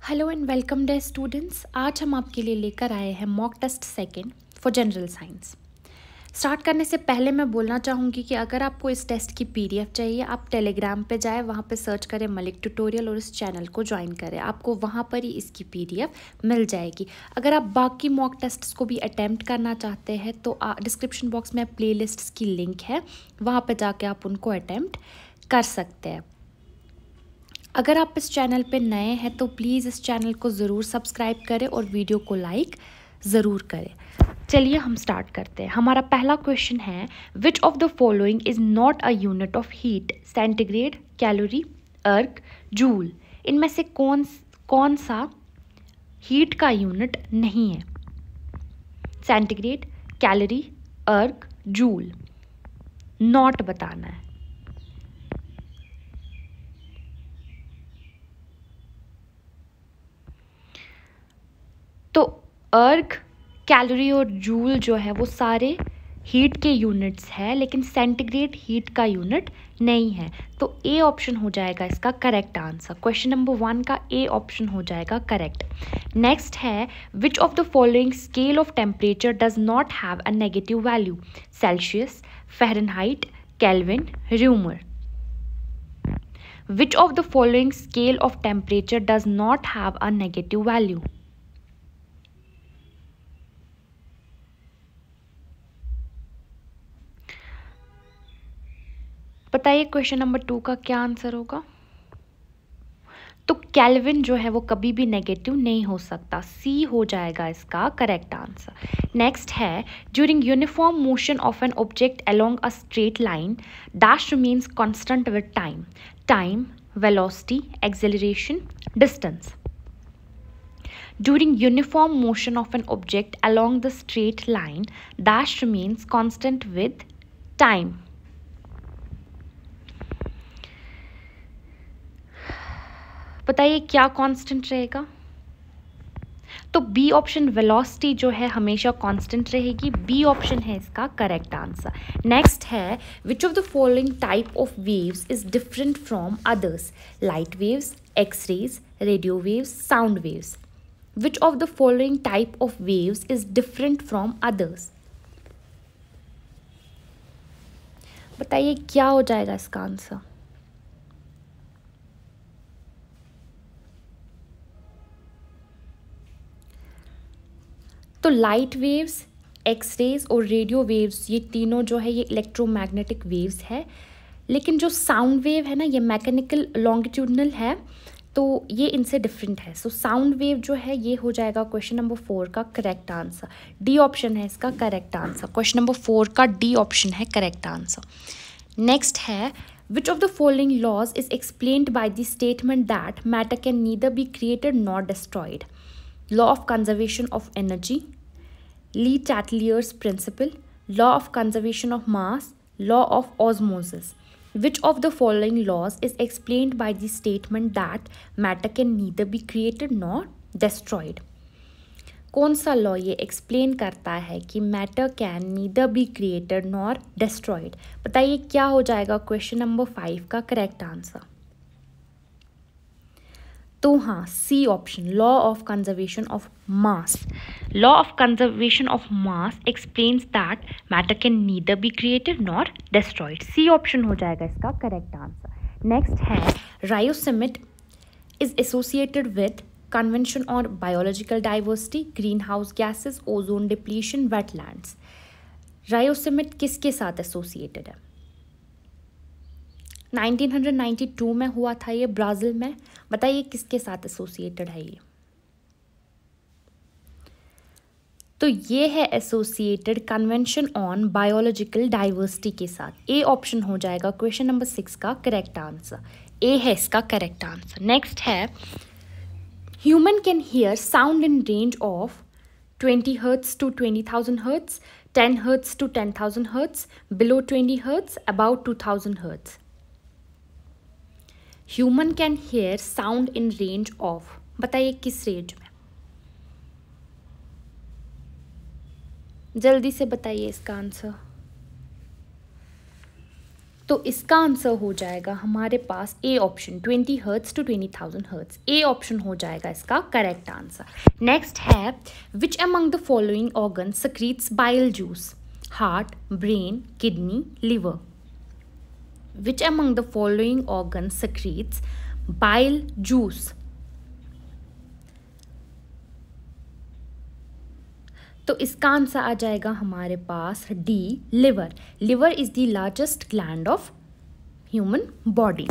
Hello and welcome dear students. आज हम आपके लिए लेकर आए हैं mock test second for general science. Start करने से पहले मैं बोलना चाहूँगी कि अगर आपको इस टेस्ट की पीडीएफ चाहिए, आप टेलीग्राम पे जाएं, वहाँ पे सर्च करें मलिक ट्यूटोरियल और इस चैनल को ज्वाइन करें। आपको वहाँ पर ही इसकी पीडीएफ मिल जाएगी। अगर आप बाकी मॉक टेस्ट्स को भी अटैम्प्ट करना चाहते हैं तो डिस्क्रिप्शन बॉक्स में प्लेलिस्ट्स की लिंक है, वहाँ पर जाके आप उनको अटैम्प्ट कर सकते हैं। अगर आप इस चैनल पे नए हैं तो प्लीज़ इस चैनल को ज़रूर सब्सक्राइब करें और वीडियो को लाइक ज़रूर करें। चलिए हम स्टार्ट करते हैं। हमारा पहला क्वेश्चन है, which of the following is not a unit of heat? Centigrade, calorie, अर्ग, जूल। इनमें से कौन सा हीट का यूनिट नहीं है? सेंटीग्रेड, कैलोरी, अर्ग, जूल। नॉट बताना है। तो अर्ग, कैलोरी और जूल जो है वो सारे हीट के यूनिट्स है, लेकिन सेंटीग्रेड हीट का यूनिट नहीं है। तो ए ऑप्शन हो जाएगा इसका करेक्ट आंसर। क्वेश्चन नंबर 1 का ए ऑप्शन हो जाएगा करेक्ट। नेक्स्ट है, which of the following scale of temperature does not have a negative value? Celsius, Fahrenheit, kelvin, rumour. Which of the following scale of temperature does not have a negative value? बताइए question number 2 का क्या answer होगा? तो kelvin जो है वो कभी भी नेगेटिव नहीं हो सकता। सी हो जाएगा इसका करेक्ट आंसर। नेक्स्ट है, during uniform motion of an object along a straight line dash remains constant with time? Time, velocity, acceleration, distance. During uniform motion of an object along the straight line, dash remains constant with time. बताइए क्या constant रहेगा? तो B option velocity जो है हमेशा constant रहेगी। B option है इसका करेक्ट आंसर। नेक्स्ट है, which of the following type of waves is different from others? Light waves, x-rays, radio waves, sound waves. Which of the following type of waves is different from others? बताइए क्या हो जाएगा इसका answer? तो light waves, x-rays और radio waves, ये तीनों जो है ये इलेक्ट्रोमैग्नेटिक वेव्स है। लेकिन जो साउंड वेव है ना, ये मैकेनिकल लॉन्गिट्यूडनल है, तो ये इनसे डिफरेंट है। सो साउंड वेव जो है ये हो जाएगा क्वेश्चन नंबर 4 का करेक्ट आंसर। डी ऑप्शन है इसका करेक्ट आंसर। क्वेश्चन नंबर 4 का डी ऑप्शन है करेक्ट आंसर। नेक्स्ट है, which of the following laws is explained by the statement that matter can neither be created nor destroyed? Law of conservation of energy, Lee Chatelier's principle, law of conservation of mass, law of osmosis. Which of the following laws is explained by the statement that matter can neither be created nor destroyed? कौन सा law ये explain करता है कि matter can neither be created nor destroyed? बताइए क्या हो जाएगा क्वेश्चन नंबर 5 का करेक्ट आंसर? तो हाँ, C option, law of conservation of mass. Law of conservation of mass explains that matter can neither be created nor destroyed. C option हो जाएगा इसका करेक्ट आंसर। नेक्स्ट है, Rio summit is associated with convention on biological diversity, green house gases, ozone depletion, wetlands. Rio summit किसके साथ associated है? 1992 में हुआ था ये ब्राज़ील में। बताइए किसके साथ एसोसिएटेड है ये? तो ये है associated convention on biological diversity के साथ। ए ऑप्शन हो जाएगा क्वेश्चन नंबर 6 का करेक्ट आंसर। ए है इसका करेक्ट आंसर। नेक्स्ट है, human can hear sound in range of 20 hertz to 20,000 hertz, 10 hertz to 10,000 hertz, below 20 hertz, about 2,000 hertz. Human can hear sound in range of, बताइए किस range में? जल्दी से बताइए इसका आंसर। तो इसका आंसर हो जाएगा हमारे पास A option 20 hertz to 20,000 hertz. A option हो जाएगा इसका करेक्ट आंसर। नेक्स्ट है which among the following organ secretes bile juice? Heart, brain, kidney, liver. Which among the following organ secretes bile juice? तो इसका आंसर आ जाएगा हमारे पास D, liver. Liver is the largest gland of human body.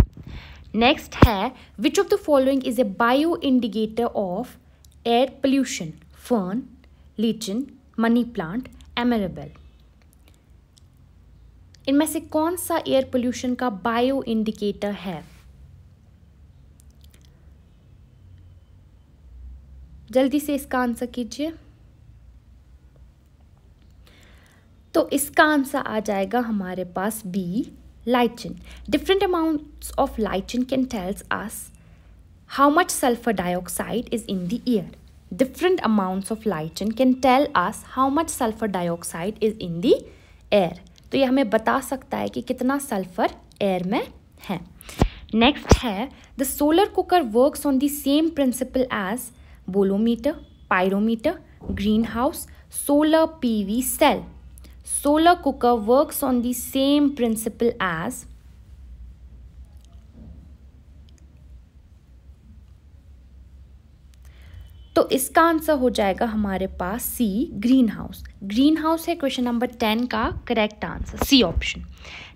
Next है which of the following is a bio indicator of air pollution? Fern, lichen, money plant, amarable. इनमें से कौन सा एयर पोल्यूशन का बायो इंडिकेटर है? जल्दी से इसका आंसर कीजिए। तो इसका आंसर आ जाएगा हमारे पास B, lichen. Different amounts of lichen can tells us how much sulphur dioxide is in the air. Different amounts of lichen can tell us how much sulphur dioxide is in the air. तो ये हमें बता सकता है कि कितना sulphur air में है। नेक्स्ट है the solar cooker works on the same principle as bolometer, pyrometer, green house, solar PV cell. Solar cooker works on the same principle as तो इसका आंसर हो जाएगा हमारे पास C, green house. Green house है question number 10 का correct answer, C option.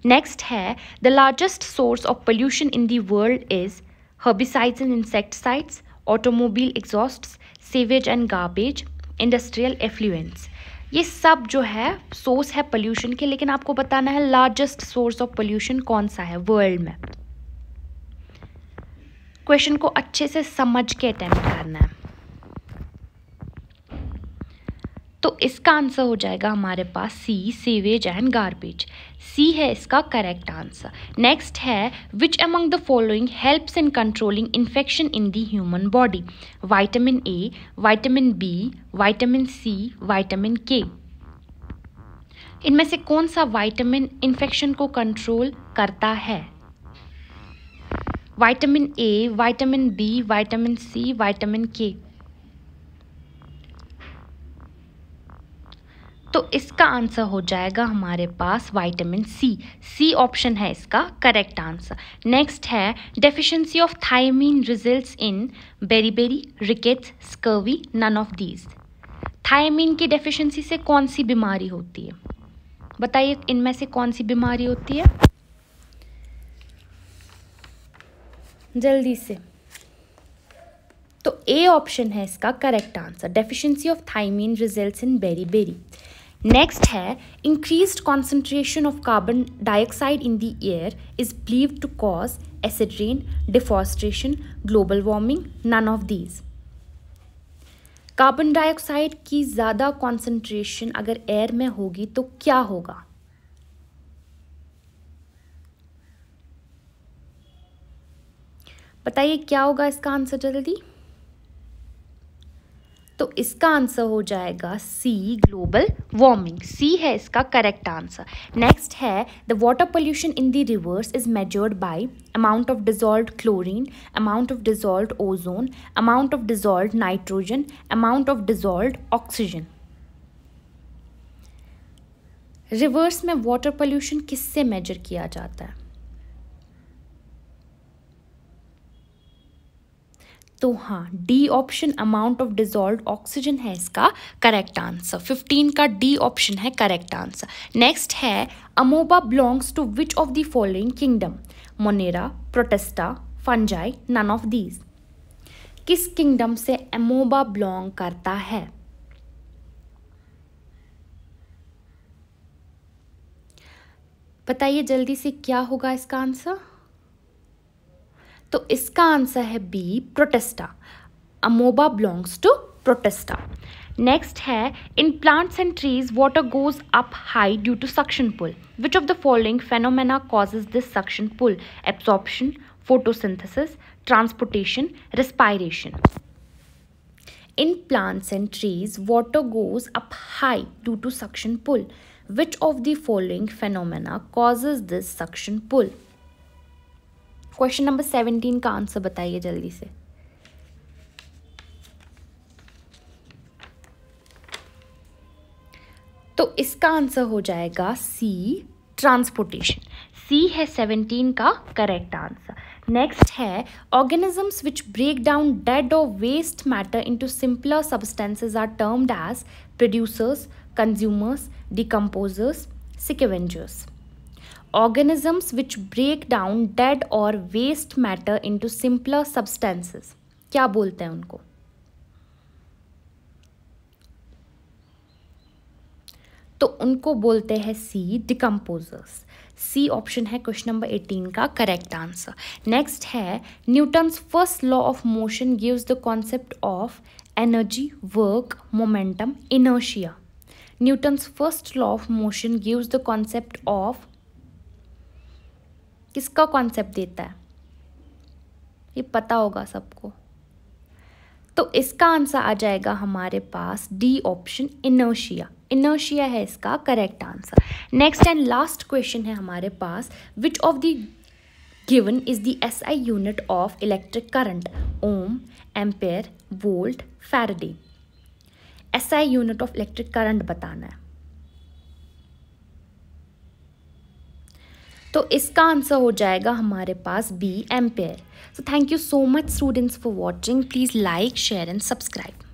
Next है the largest source of pollution in the world is herbicides and insecticides, automobile exhausts, sewage and garbage, industrial effluents. ये सब जो है source है pollution के, लेकिन आपको बताना है लार्जेस्ट सोर्स ऑफ पोल्यूशन कौन सा है वर्ल्ड में। क्वेश्चन को अच्छे से समझ के अटेम्प्ट करना है। तो इसका आंसर हो जाएगा हमारे पास C, sewage and garbage. C है इसका करेक्ट आंसर। नेक्स्ट है which among the following helps in controlling infection in the human body? Vitamin A, vitamin B, vitamin C, vitamin K. इनमें से कौन सा विटामिन इन्फेक्शन को कंट्रोल करता है? Vitamin A, vitamin B, vitamin C, vitamin K. तो इसका answer हो जाएगा हमारे पास विटामिन सी। सी ऑप्शन है इसका करेक्ट आंसर। नेक्स्ट है deficiency of thiamine results in beriberi, rickets, scurvy, none of these. Thiamine की डेफिशिएंसी से कौन सी बीमारी होती है? बताइए इनमें से कौन सी बीमारी होती है जल्दी से। तो ए ऑप्शन है इसका correct answer, deficiency of thiamine results in beriberi. Next है increased concentration of carbon dioxide in the air is believed to cause acid rain, deforestation, global warming, none of these. Carbon dioxide की ज़्यादा concentration अगर air में होगी तो क्या होगा? बताइए क्या होगा इसका आंसर जल्दी। तो इसका आंसर हो जाएगा सी, ग्लोबल वार्मिंग। सी है इसका करेक्ट आंसर। नेक्स्ट है the water pollution in the rivers is measured by amount of dissolved chlorine, amount of dissolved ozone, amount of dissolved nitrogen, amount of dissolved oxygen. Rivers में water pollution किससे measure किया जाता है? तो हाँ, D option amount of dissolved oxygen है इसका correct answer. 15 का डी ऑप्शन है करेक्ट आंसर। नेक्स्ट है amoeba belongs to which of the following kingdom? Monera, Protista, fungi, none of these. किस किंगडम से अमोबा बिलोंग करता है? बताइए जल्दी से क्या होगा इसका आंसर। तो इसका आंसर है B, protista. Amoeba belongs to protista. Next है in plants and trees water goes up high due to suction pull. Which of the following phenomena causes this suction pull? Absorption, photosynthesis, transportation, respiration. In plants and trees, water goes up high due to suction pull. Which of the following phenomena causes this suction pull. Question number 17 का answer बताइए जल्दी से। तो इसका answer हो जाएगा सी, transportation. सी है 17 का करेक्ट आंसर। नेक्स्ट है organisms which break down dead और waste matter into simpler substances are termed as producers, consumers, decomposers, scavengers. Organisms which break down dead or waste matter into simpler substances, क्या बोलते हैं उनको? तो उनको बोलते हैं सी, डिकम्पोजर्स। सी ऑप्शन है क्वेश्चन नंबर 18 का करेक्ट आंसर। नेक्स्ट है Newton's first law of motion gives the concept of energy, work, momentum, inertia. Newton's first law of motion gives the concept of, किसका कॉन्सेप्ट देता है? ये पता होगा सबको। तो इसका आंसर आ जाएगा हमारे पास डी ऑप्शन, इनर्शिया। इनर्शिया है इसका correct answer. Next and last question है हमारे पास, which of the given is the SI unit of electric current? Ohm, ampere, volt, Faraday. SI unit of electric current बताना है। तो इसका आंसर हो जाएगा हमारे पास B, ampere. So thank you so much students for watching. Please like, share and subscribe.